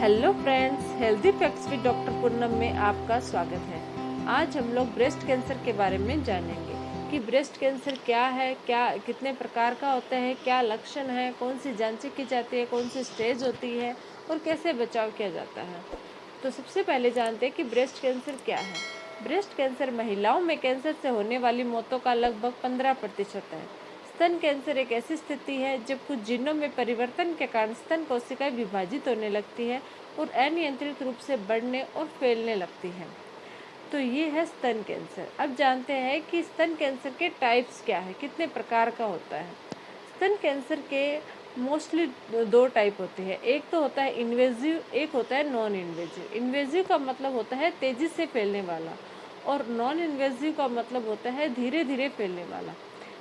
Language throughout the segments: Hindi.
Hello friends, healthy facts with doctor Poonam में आपका स्वागत है। आज हम लोग ब्रेस्ट कैंसर के बारे में जानेंगे कि ब्रेस्ट कैंसर क्या है, कितने प्रकार का होता है, क्या लक्षण है, कौन सी जांचें की जाती है, कौन सी स्टेज होती है और कैसे बचाव किया जाता है। तो सबसे पहले जानते हैं कि ब्रेस्ट कैंसर क्या है। ब्रेस्ट कैंसर महिलाओं में कैंसर से होने वाली मौतों का लगभग 15% है। स्तन कैंसर एक ऐसी स्थिति है जब कुछ जीनों में परिवर्तन के कारण स्तन कोशिकाएं विभाजित होने लगती है और अनियंत्रित रूप से बढ़ने और फैलने लगती हैं। तो ये है स्तन कैंसर। अब जानते हैं कि स्तन कैंसर के टाइप्स क्या है, कितने प्रकार का होता है। स्तन कैंसर के मोस्टली दो टाइप होते हैं। एक तो होता है इन्वेजिव, एक होता है नॉन इन्वेजिव। इन्वेजिव का मतलब होता है तेजी से फैलने वाला और नॉन इन्वेजिव का मतलब होता है धीरे धीरे फैलने वाला।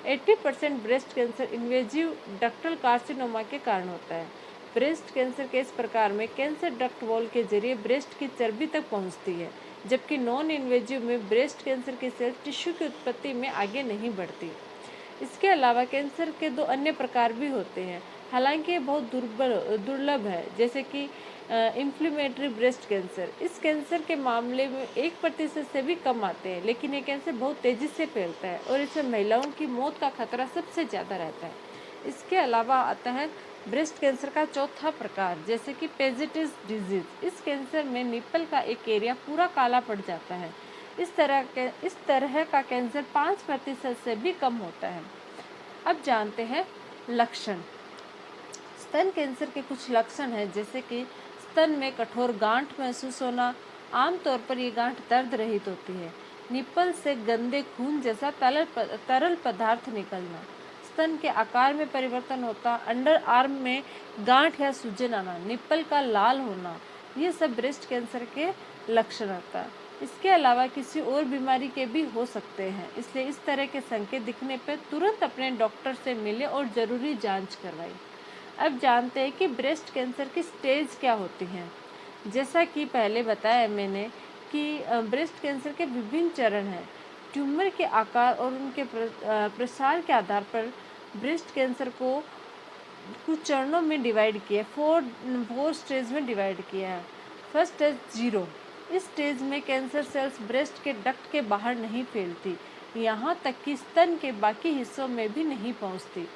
80% breast cancer invasive ductal carcinoma के कारण होता है। ब्रेस्ट कैंसर के इस प्रकार में कैंसर डक्ट वॉल के जरिए ब्रेस्ट की चर्बी तक पहुंचती है, जबकि नॉन इन्वेजिव में ब्रेस्ट कैंसर की सेल टिश्यू की उत्पत्ति में आगे नहीं बढ़ती। इसके अलावा कैंसर के दो अन्य प्रकार भी होते हैं, हालांकि ये बहुत दुर्लभ है, जैसे कि इन्फ्लेमेटरी ब्रेस्ट कैंसर। इस कैंसर के मामले में 1% से भी कम आते हैं, लेकिन ये कैंसर बहुत तेजी से फैलता है और इसमें महिलाओं की मौत का खतरा सबसे ज़्यादा रहता है। इसके अलावा आता है ब्रेस्ट कैंसर का चौथा प्रकार, जैसे कि पेजिटिस डिजीज। इस कैंसर में निप्पल का एक एरिया पूरा काला पड़ जाता है। इस तरह का कैंसर 5% से भी कम होता है। अब जानते हैं लक्षण। स्तन कैंसर के कुछ लक्षण हैं, जैसे कि स्तन में कठोर गांठ महसूस होना। आमतौर पर ये गांठ दर्द रहित होती है। निप्पल से गंदे खून जैसा तरल पदार्थ निकलना। स्तन के आकार में परिवर्तन होता। अंडर आर्म में गांठ या सूजन आना। निप्पल का लाल होना। ये सब ब्रेस्ट कैंसर के लक्षण होता है। इसके अलावा किसी और बीमारी के भी हो सकते हैं, इसलिए इस तरह के संकेत दिखने पर तुरंत अपने डॉक्टर से मिले और ज़रूरी जांच करवाएं। अब जानते हैं कि ब्रेस्ट कैंसर की स्टेज क्या होती हैं। जैसा कि पहले बताया मैंने कि ब्रेस्ट कैंसर के विभिन्न चरण हैं। ट्यूमर के आकार और उनके प्रसार के आधार पर ब्रेस्ट कैंसर को कुछ चरणों में डिवाइड किया, फोर स्टेज में डिवाइड किया है। First stage 0। इस स्टेज में कैंसर सेल्स ब्रेस्ट के डक्ट के बाहर नहीं फैलती, यहाँ तक कि स्तन के बाकी हिस्सों में भी नहीं पहुँचती।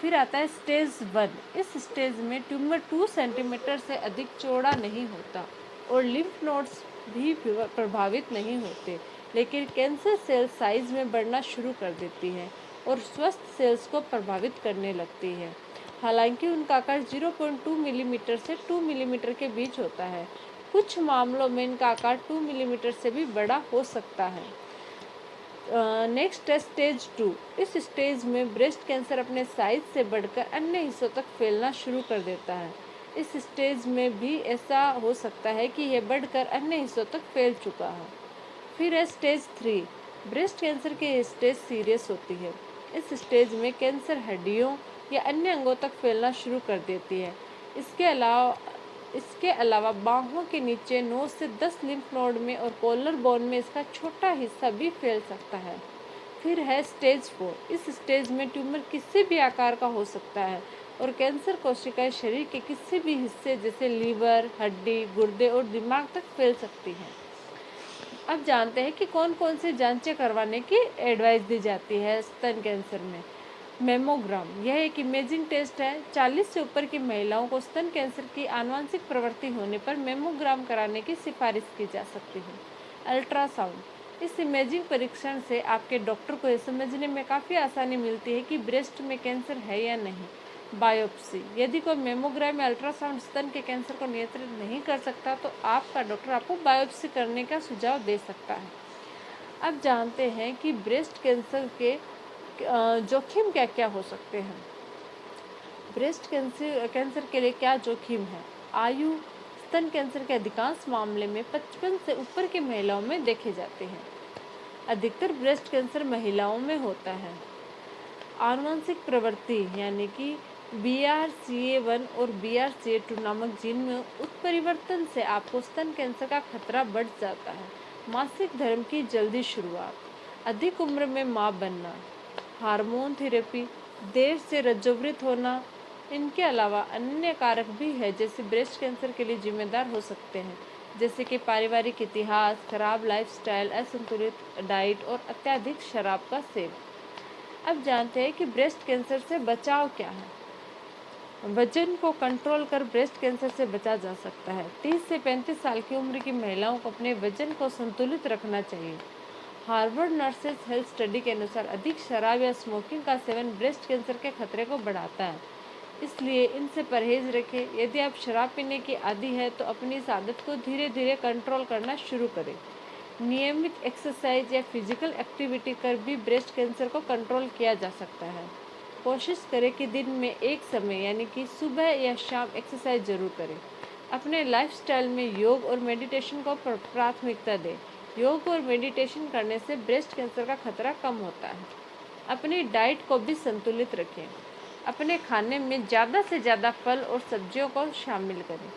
फिर आता है स्टेज 1। इस स्टेज में ट्यूमर 2 सेंटीमीटर से अधिक चौड़ा नहीं होता और लिम्फ नोड्स भी प्रभावित नहीं होते, लेकिन कैंसर सेल साइज में बढ़ना शुरू कर देती है और स्वस्थ सेल्स को प्रभावित करने लगती है। हालांकि उनका आकार 0.2 मिलीमीटर से 2 मिलीमीटर के बीच होता है। कुछ मामलों में इनका आकार 2 मिलीमीटर से भी बड़ा हो सकता है। नेक्स्ट है स्टेज 2। इस स्टेज में ब्रेस्ट कैंसर अपने साइज से बढ़कर अन्य हिस्सों तक फैलना शुरू कर देता है। इस स्टेज में भी ऐसा हो सकता है कि यह बढ़कर अन्य हिस्सों तक फैल चुका है। फिर है स्टेज 3। ब्रेस्ट कैंसर की स्टेज सीरियस होती है। इस स्टेज में कैंसर हड्डियों या अन्य अंगों तक फैलना शुरू कर देती है। इसके अलावा बाहों के नीचे 9 से 10 लिम्फ नोड में और कॉलर बोन में इसका छोटा हिस्सा भी फैल सकता है। फिर है स्टेज 4। इस स्टेज में ट्यूमर किसी भी आकार का हो सकता है और कैंसर कोशिकाएं शरीर के किसी भी हिस्से जैसे लीवर, हड्डी, गुर्दे और दिमाग तक फैल सकती हैं। अब जानते हैं कि कौन कौन सी जांचें करवाने की एडवाइस दी जाती है स्तन कैंसर में। मेमोग्राम, यह एक इमेजिंग टेस्ट है। 40 से ऊपर की महिलाओं को स्तन कैंसर की आनुवंशिक प्रवृत्ति होने पर मेमोग्राम कराने की सिफारिश की जा सकती है। अल्ट्रासाउंड, इस इमेजिंग परीक्षण से आपके डॉक्टर को यह समझने में काफ़ी आसानी मिलती है कि ब्रेस्ट में कैंसर है या नहीं। बायोप्सी, यदि कोई मेमोग्राम या अल्ट्रासाउंड स्तन के कैंसर को नियंत्रित नहीं कर सकता तो आपका डॉक्टर आपको बायोप्सी करने का सुझाव दे सकता है। अब जानते हैं कि ब्रेस्ट कैंसर के जोखिम क्या क्या हो सकते हैं। ब्रेस्ट कैंसर के लिए क्या जोखिम है। आयु, स्तन कैंसर के अधिकांश मामले में 55 से ऊपर की महिलाओं में देखे जाते हैं। अधिकतर ब्रेस्ट कैंसर महिलाओं में होता है। आनुवंशिक प्रवृत्ति यानी कि BRCA1 और BRCA2 नामक जीन में उत्परिवर्तन से आपको स्तन कैंसर का खतरा बढ़ जाता है। मासिक धर्म की जल्दी शुरुआत, अधिक उम्र में मां बनना, हार्मोन थेरेपी, देर से रजोवृत होना, इनके अलावा अन्य कारक भी है जैसे ब्रेस्ट कैंसर के लिए जिम्मेदार हो सकते हैं, जैसे कि पारिवारिक इतिहास, खराब लाइफस्टाइल, असंतुलित डाइट और अत्यधिक शराब का सेवन। अब जानते हैं कि ब्रेस्ट कैंसर से बचाव क्या है। वजन को कंट्रोल कर ब्रेस्ट कैंसर से बचा जा सकता है। 30 से 35 साल की उम्र की महिलाओं को अपने वजन को संतुलित रखना चाहिए। हार्वर्ड नर्सेस हेल्थ स्टडी के अनुसार अधिक शराब या स्मोकिंग का सेवन ब्रेस्ट कैंसर के खतरे को बढ़ाता है, इसलिए इनसे परहेज रखें। यदि आप शराब पीने की आदी है तो अपनी इस आदत को धीरे धीरे कंट्रोल करना शुरू करें। नियमित एक्सरसाइज या फिजिकल एक्टिविटी कर भी ब्रेस्ट कैंसर को कंट्रोल किया जा सकता है। कोशिश करें कि दिन में एक समय यानी कि सुबह या शाम एक्सरसाइज जरूर करें। अपने लाइफस्टाइल में योग और मेडिटेशन को प्राथमिकता दें। योग और मेडिटेशन करने से ब्रेस्ट कैंसर का खतरा कम होता है। अपनी डाइट को भी संतुलित रखें। अपने खाने में ज़्यादा से ज़्यादा फल और सब्जियों को शामिल करें।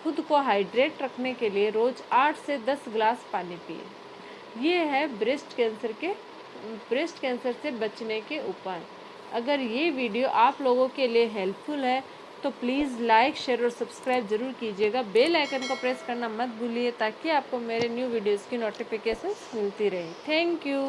खुद को हाइड्रेट रखने के लिए रोज़ 8 से 10 ग्लास पानी पिए। ये है ब्रेस्ट कैंसर से बचने के उपाय। अगर ये वीडियो आप लोगों के लिए हेल्पफुल है तो प्लीज़ लाइक, शेयर और सब्सक्राइब जरूर कीजिएगा। बेल आइकन को प्रेस करना मत भूलिए ताकि आपको मेरे न्यू वीडियोज़ की नोटिफिकेशंस मिलती रहे। Thank you.